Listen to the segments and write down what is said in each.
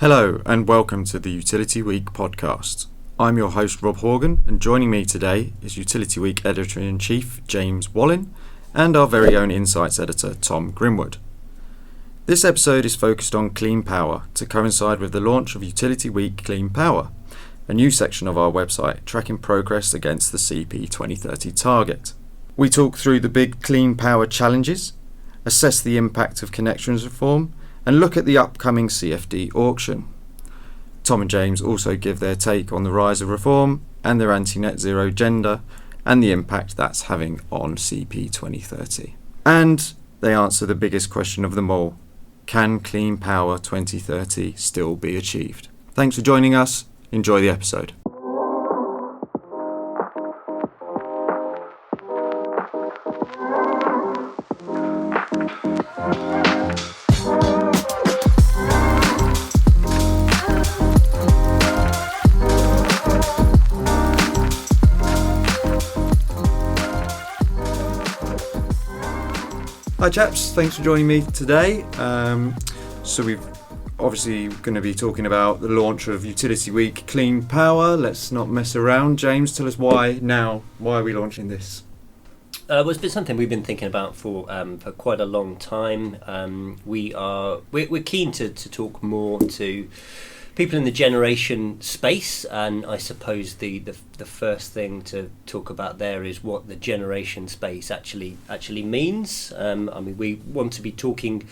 Hello and welcome to the Utility Week podcast. I'm your host Rob Horgan, and joining me today is Utility Week Editor-in-Chief James Wallin and our very own Insights Editor Tom Grimwood. This episode is focused on clean power to coincide with the launch of Utility Week Clean Power, a new section of our website tracking progress against the CP 2030 target. We talk through the big clean power challenges, assess the impact of connections reform, and look at the upcoming CFD auction. Tom and James also give their take on the rise of reform and their anti-net zero agenda and the impact that's having on CP 2030. And they answer the biggest question of them all: can Clean Power 2030 still be achieved? Thanks for joining us. Enjoy the episode. Hi chaps, thanks for joining me today. So we've obviously going to be talking about the launch of Utility Week Clean Power. Let's not mess around. James, tell us why now. Why are we launching this? Well, it's been something we've been thinking about for quite a long time. We're keen to talk more to people in the generation space, and I suppose the first thing to talk about there is what the generation space actually means. We want to be talking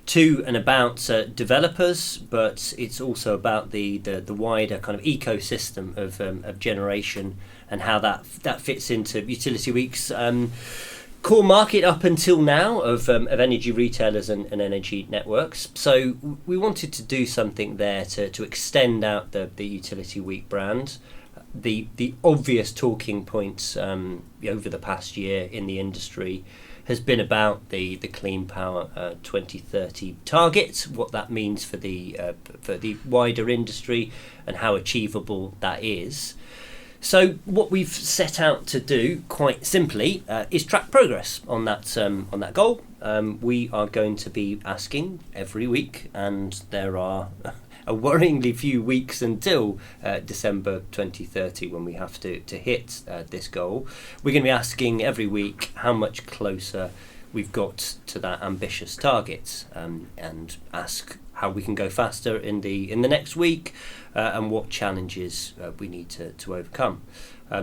to and about developers, but it's also about the wider kind of ecosystem of generation and how that fits into Utility Week's core market up until now of energy retailers and energy networks. So we wanted to do something there to extend out the Utility Week brand. The obvious talking points over the past year in the industry has been about the Clean Power 2030 target, what that means for the wider industry and how achievable that is. So what we've set out to do, quite simply, is track progress on that goal. We are going to be asking every week, and there are a worryingly few weeks until December 2030 when we have to hit this goal. We're going to be asking every week how much closer we've got to that ambitious target, and ask how we can go faster in the next week, and what challenges we need to overcome.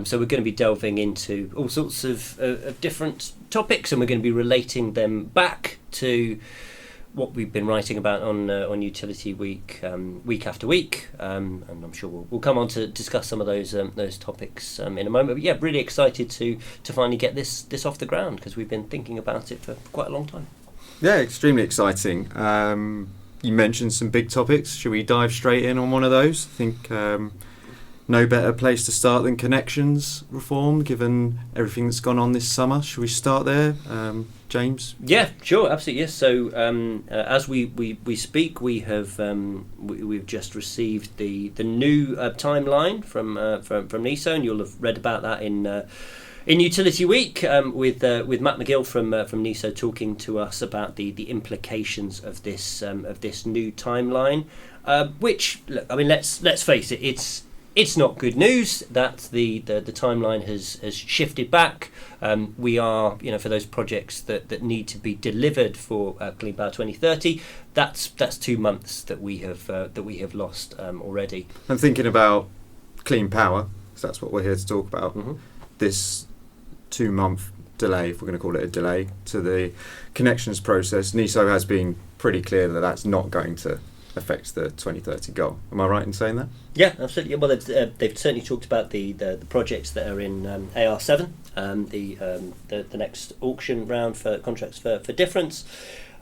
So we're going to be delving into all sorts of different topics, and we're going to be relating them back to what we've been writing about on Utility Week, week after week, and I'm sure we'll come on to discuss some of those topics in a moment. But yeah, really excited to finally get this off the ground, because we've been thinking about it for quite a long time. Yeah, extremely exciting. You mentioned some big topics. Should we dive straight in on one of those? I think no better place to start than connections reform, given everything that's gone on this summer. Should we start there, James? Yeah, sure, absolutely. Yes. So as we speak, we've just received the new timeline from NESO, and you'll have read about that in Utility Week, with Matt McGill from NESO talking to us about the implications of this new timeline. Which, look, I mean, let's face it, it's not good news that the timeline has shifted back. We are, for those projects that need to be delivered for Clean Power 2030, that's 2 months that we have lost already. I'm thinking about Clean Power, because that's what we're here to talk about. Mm-hmm. This 2-month delay, if we're going to call it a delay, to the connections process. NESO has been pretty clear that that's not going to affect the 2030 goal. Am I right in saying that? Yeah, absolutely. Well, they've certainly talked about the projects that are in AR7, the next auction round for contracts for difference,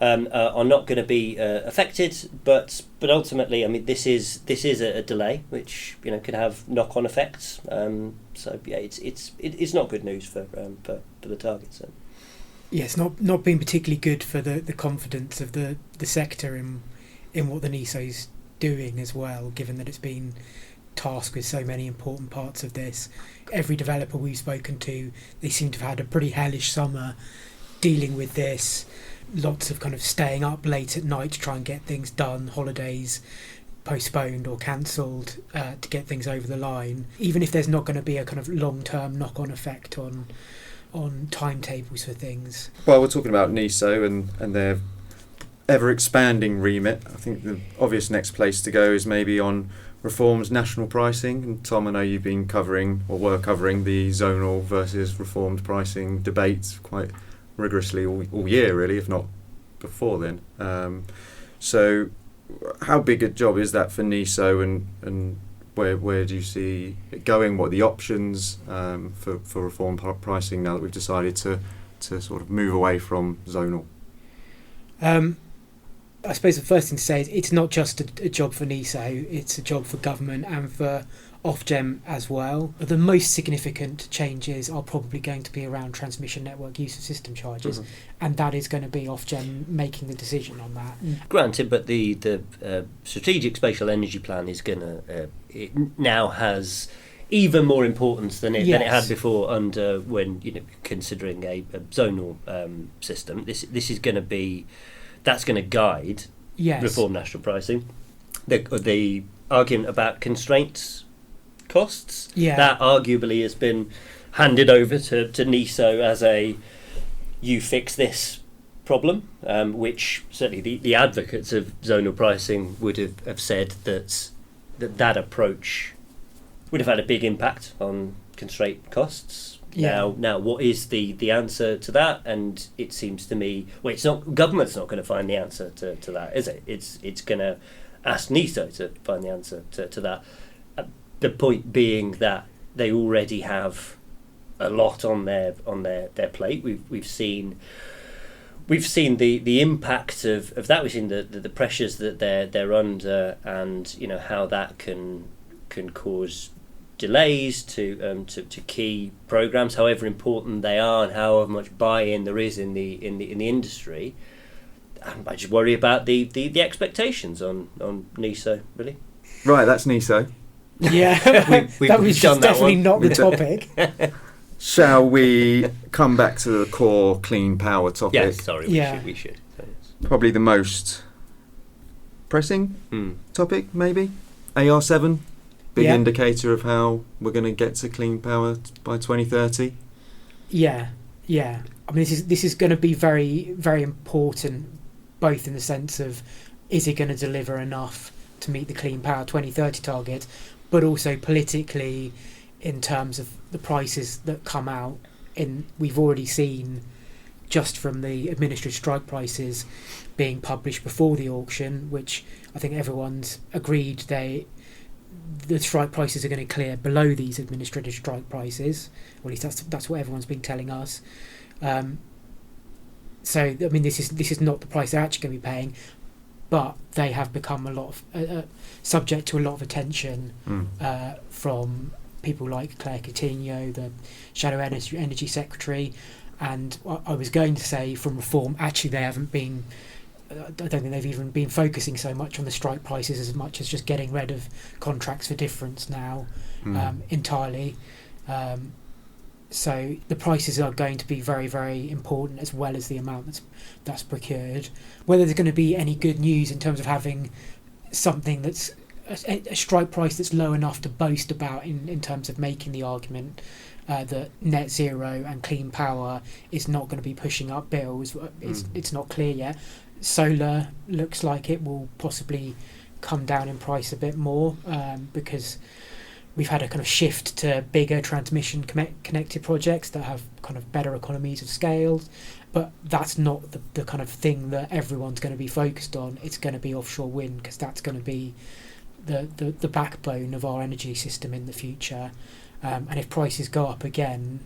are not going to be affected. But ultimately, I mean, this is a delay which could have knock-on effects. So yeah, it's not good news for the targets. So. Yeah, it's not been particularly good for the confidence of the sector in what the NESO's doing as well, given that it's been tasked with so many important parts of this. Every developer we've spoken to, they seem to have had a pretty hellish summer dealing with this. Lots of kind of staying up late at night to try and get things done, holidays, postponed or cancelled to get things over the line, even if there's not going to be a kind of long-term knock-on effect on timetables for things. Well, we're talking about NESO and their ever-expanding remit. I think the obvious next place to go is maybe on Reform's national pricing. And Tom, I know you've been covering, or were covering, the zonal versus reformed pricing debates quite rigorously all year, really, if not before then. So how big a job is that for NESO, and where do you see it going? What are the options for reform pricing now that we've decided to sort of move away from zonal? I suppose the first thing to say is it's not just a job for NESO, it's a job for government and for Ofgem as well. The most significant changes are probably going to be around transmission network use of system charges, and that is going to be Ofgem making the decision on that. Granted, but the Strategic Spatial Energy Plan is going to it now has even more importance than it had before, under when considering a zonal system. This is going to be. That's going to guide reform national pricing. The argument about constraints costs, that arguably has been handed over to NESO as you fix this problem, which certainly the advocates of zonal pricing would have said that approach would have had a big impact on constraint costs. Now, what is the answer to that? And it seems to me, it's not, government's not going to find the answer to that, is it? It's going to ask NESO to find the answer to that. The point being that they already have a lot on their plate. We've seen the impact of that. We've seen the pressures that they're under, and how that can cause delays to key programs, however important they are, and however much buy-in there is in the industry. I just worry about the expectations on NESO, really. Right, that's NESO. Yeah, that was just definitely not the topic. Shall we come back to the core clean power topic? Yes, sorry, we should. Probably the most pressing topic, maybe. AR7. Big indicator of how we're going to get to clean power by 2030. Yeah. I mean, this is going to be very, very important, both in the sense of is it going to deliver enough to meet the clean power 2030 target, but also politically in terms of the prices that come out. We've already seen, just from the administrative strike prices being published before the auction, which I think everyone's agreed the strike prices are going to clear below these administrative strike prices, or at least that's what everyone's been telling us. So I mean, this is not the price they're actually going to be paying, but they have become a lot of subject to a lot of attention from people like Claire Coutinho, the Shadow Energy Secretary, and I was going to say from Reform, actually they haven't been. I don't think they've even been focusing so much on the strike prices as much as just getting rid of contracts for difference now entirely. So the prices are going to be very, very important, as well as the amount that's procured. Whether there's going to be any good news in terms of having something that's a strike price that's low enough to boast about in terms of making the argument that net zero and clean power is not going to be pushing up bills, it's not clear yet. Solar looks like it will possibly come down in price a bit more because we've had a kind of shift to bigger transmission connected projects that have kind of better economies of scale, but that's not the kind of thing that everyone's going to be focused on. It's going to be offshore wind, because that's going to be the backbone of our energy system in the future. And if prices go up again,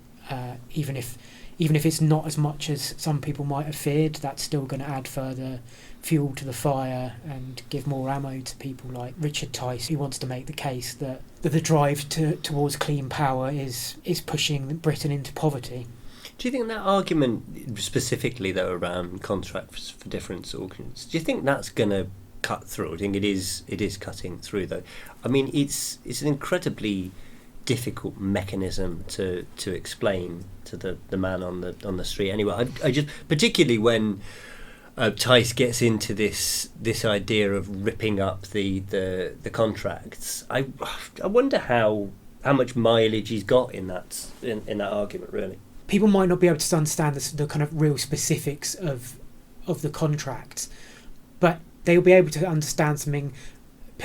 even if it's not as much as some people might have feared, that's still going to add further fuel to the fire and give more ammo to people like Richard Tice, who wants to make the case that the drive towards clean power is pushing Britain into poverty. Do you think that argument specifically, though, around contracts for difference auctions, do you think that's going to cut through? I think it is cutting through, though. I mean, it's an incredibly difficult mechanism to explain to the man on the street. Anyway, I just, particularly when Tice gets into this idea of ripping up the contracts. I wonder how much mileage he's got in that argument, really. People might not be able to understand the kind of real specifics of the contract, but they'll be able to understand something.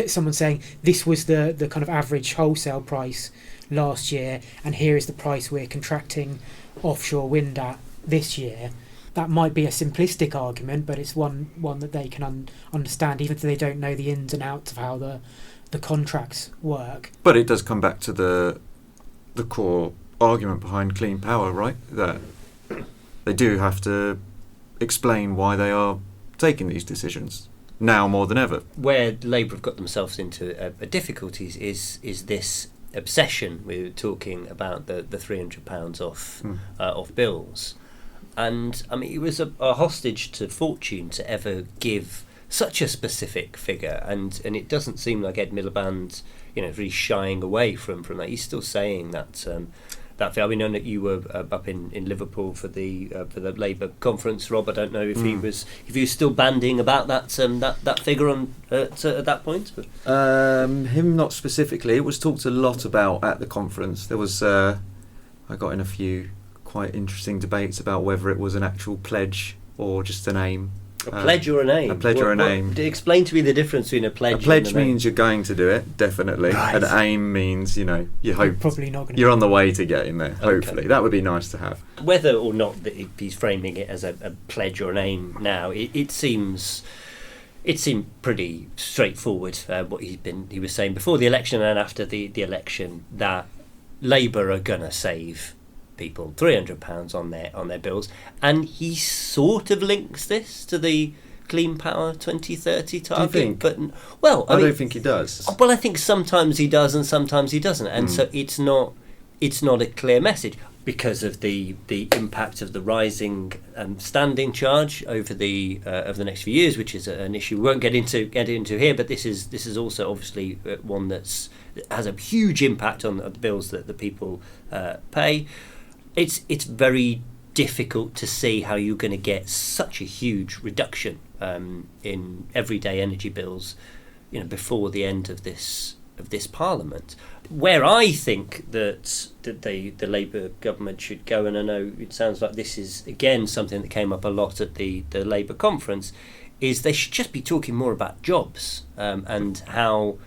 Someone saying this was the kind of average wholesale price last year, and here is the price we're contracting offshore wind at this year. That might be a simplistic argument, but it's one that they can understand, even if they don't know the ins and outs of how the contracts work. But it does come back to the core argument behind clean power, right? That they do have to explain why they are taking these decisions now more than ever. Where Labour have got themselves into difficulties is this obsession. We were talking about the £300 off bills. And I mean, it was a hostage to fortune to ever give such a specific figure, and it doesn't seem like Ed Miliband's really shying away from that. He's still saying that figure. We know that you were up in Liverpool for the Labour conference, Rob. I don't know if he was still bandying about that figure at that point. But. Him not specifically. It was talked a lot about at the conference. There was I got in a few quite interesting debates about whether it was an actual pledge or just an aim. A pledge or an aim? A pledge or an aim. Explain to me the difference between a pledge and a pledge and an means aim. You're going to do it, definitely. Right. An aim means, you hope Probably not going to. you're on the way to getting there, hopefully. Okay. That would be nice to have. Whether or not that he's framing it as a pledge or an aim now, it seemed pretty straightforward what he was saying before the election and after the election, that Labour are going to save people £300 on their bills, and he sort of links this to the Clean Power 2030 target. Do you think? But I don't think he does. Well, I think sometimes he does and sometimes he doesn't, and so it's not a clear message because of the impact of the rising standing charge over the next few years, which is an issue we won't get into here. But this is also obviously one that has a huge impact on the bills that the people pay. It's very difficult to see how you're going to get such a huge reduction in everyday energy bills, before the end of this Parliament. Where I think that the Labour government should go, and I know it sounds like this is again something that came up a lot at the Labour conference, is they should just be talking more about jobs and how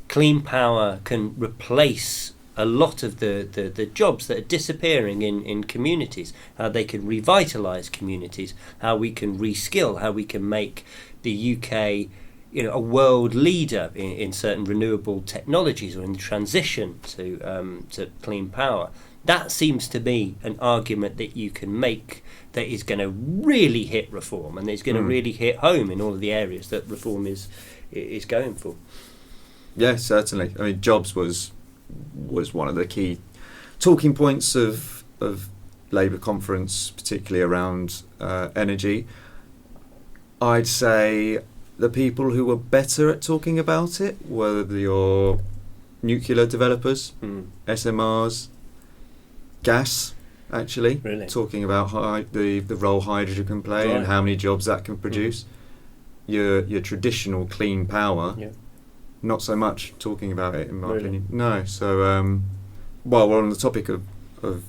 clean power can replace a lot of the jobs that are disappearing in communities, how they can revitalise communities, how we can reskill, how we can make the UK a world leader in certain renewable technologies or in the transition to clean power. That seems to be an argument that you can make that is going to really hit reform and is going to really hit home in all of the areas that reform is going for. Yeah, certainly. I mean, jobs was one of the key talking points of Labour conference, particularly around energy. I'd say the people who were better at talking about it were your nuclear developers, SMRs, gas, actually, really? Talking about the role hydrogen can play and how many jobs that can produce. Your traditional clean power, not so much talking about it, in my opinion. No. So, while we're on the topic of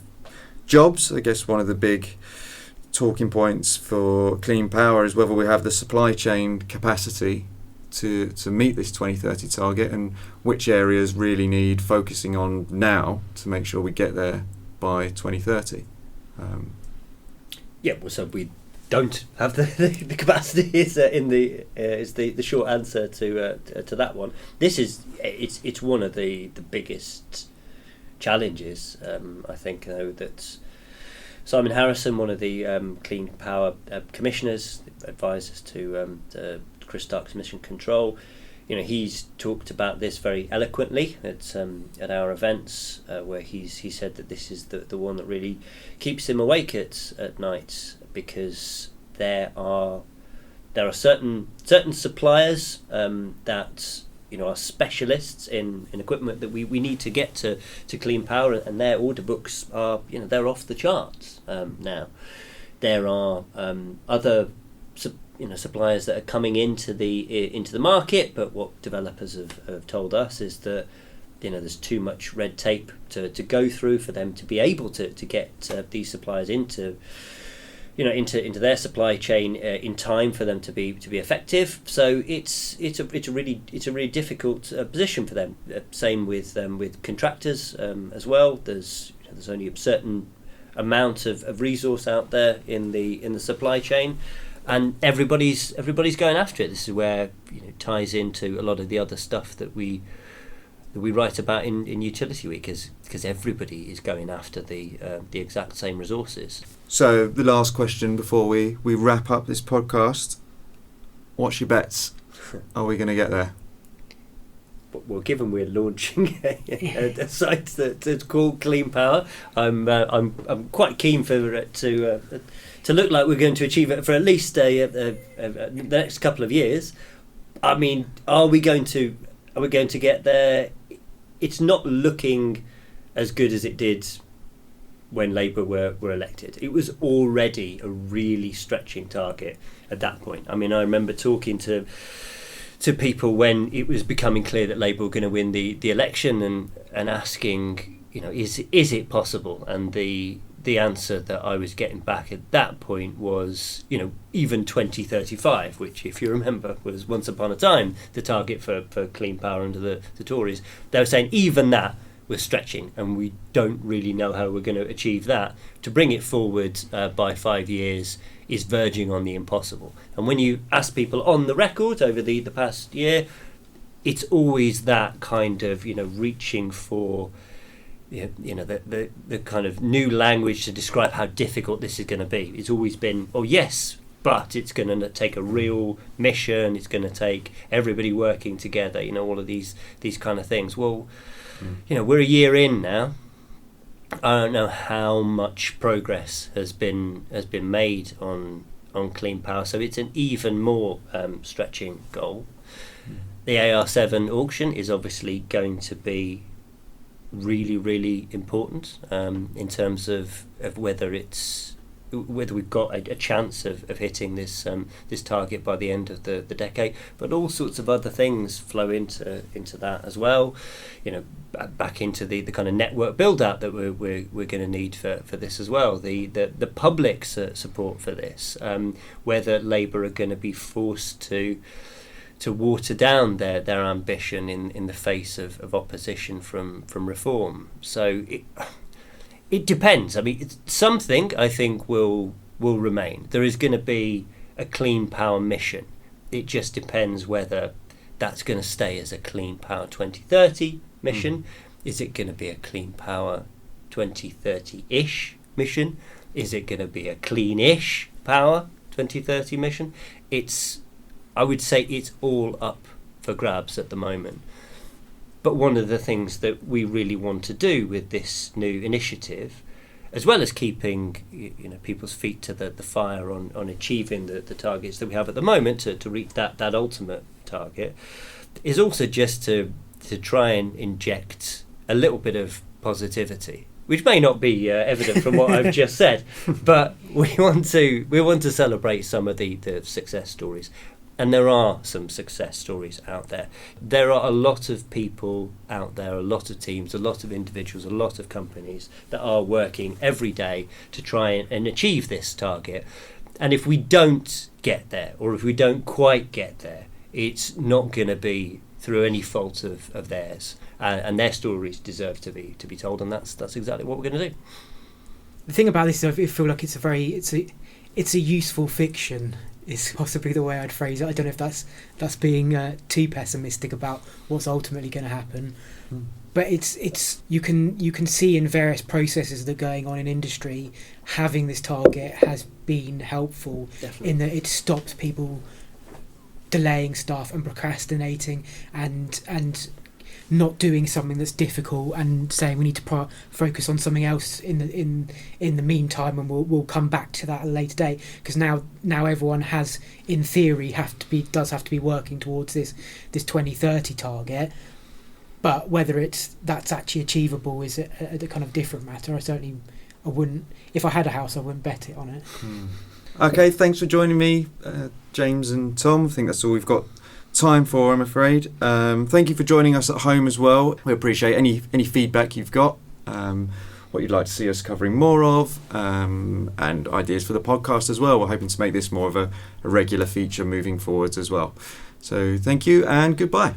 jobs, I guess one of the big talking points for clean power is whether we have the supply chain capacity to meet this 2030 target, and which areas really need focusing on now to make sure we get there by 2030. So we don't have the capacity is the short answer to that one. It's one of the biggest challenges, I think, that Simon Harrison, one of the Clean Power commissioners, advisors to Chris Stark's Mission Control, he's talked about this very eloquently at our events, where he said that this is the one that really keeps him awake at night, because there are certain suppliers that are specialists in equipment that we need to get to clean power, and their order books are they're off the charts now. There are other suppliers that are coming into the market, but what developers have told us is that there's too much red tape to go through for them to be able to get these suppliers into their supply chain in time for them to be effective. So it's a really difficult position for them. Same with contractors as well. There's only a certain amount of resource out there in the supply chain, and everybody's going after it. This is where it ties into a lot of the other stuff that we write about in Utility Week, because everybody is going after the exact same resources. So the last question before we wrap up this podcast: what's your bets? Are we going to get there? Well, given we're launching a site that's called Clean Power, I'm quite keen for it to look like we're going to achieve it for at least the next couple of years. I mean, are we going to get there? It's not looking as good as it did when Labour were elected. It was already a really stretching target at that point. I mean, I remember talking to people when it was becoming clear that Labour were going to win the election and asking, is it possible? And the answer that I was getting back at that point was, even 2035, which, if you remember, was once upon a time the target for clean power under the Tories. They were saying even that was stretching, and we don't really know how we're going to achieve that. To bring it forward by 5 years is verging on the impossible. And when you ask people on the record over the past year, it's always that kind of reaching for the kind of new language to describe how difficult this is going to be. It's always been, oh yes, but it's going to take a real mission. It's going to take everybody working together. All of these kind of things. Well, we're a year in now. I don't know how much progress has been made on clean power. So it's an even more stretching goal. The AR7 auction is obviously going to be really, really important in terms of whether we've got a chance of hitting this target by the end of the decade. But all sorts of other things flow into that as well. Back into the kind of network build out that we're going to need for this as well. The public's support for this. Whether Labour are going to be forced to water down their ambition in the face of opposition from reform. So it depends. I mean, something I think will remain. There is going to be a clean power mission. It just depends whether that's going to stay as a clean power 2030 mission. Is it going to be a clean power 2030-ish mission? Is it going to be a clean-ish power 2030 mission? I would say it's all up for grabs at the moment. But one of the things that we really want to do with this new initiative, as well as keeping people's feet to the fire on achieving the targets that we have at the moment to reach that ultimate target, is also just to try and inject a little bit of positivity, which may not be evident from what I've just said, but we want to celebrate some of the success stories. And there are some success stories out there. There are a lot of people out there, a lot of teams, a lot of individuals, a lot of companies that are working every day to try and achieve this target. And if we don't get there, or if we don't quite get there, it's not going to be through any fault of theirs. And their stories deserve to be told, and that's exactly what we're going to do. The thing about this is I feel like it's a useful fiction. Is possibly the way I'd phrase it. I don't know if that's being too pessimistic about what's ultimately going to happen, but it's you can see in various processes that are going on in industry, having this target has been helpful. Definitely. In that it stops people delaying stuff and procrastinating and not doing something that's difficult and saying we need to focus on something else in the meantime, and we'll come back to that at a later date, because now everyone has, in theory, does have to be working towards this 2030 target. But whether that's actually achievable is a kind of different matter. I wouldn't, if I had a house, I wouldn't bet it on it. Okay, thanks for joining me, James and Tom. I think that's all we've got time for, I'm afraid. Thank you for joining us at home as well. We appreciate any feedback you've got, what you'd like to see us covering more of, and ideas for the podcast as well. We're hoping to make this more of a regular feature moving forwards as well. So thank you and goodbye.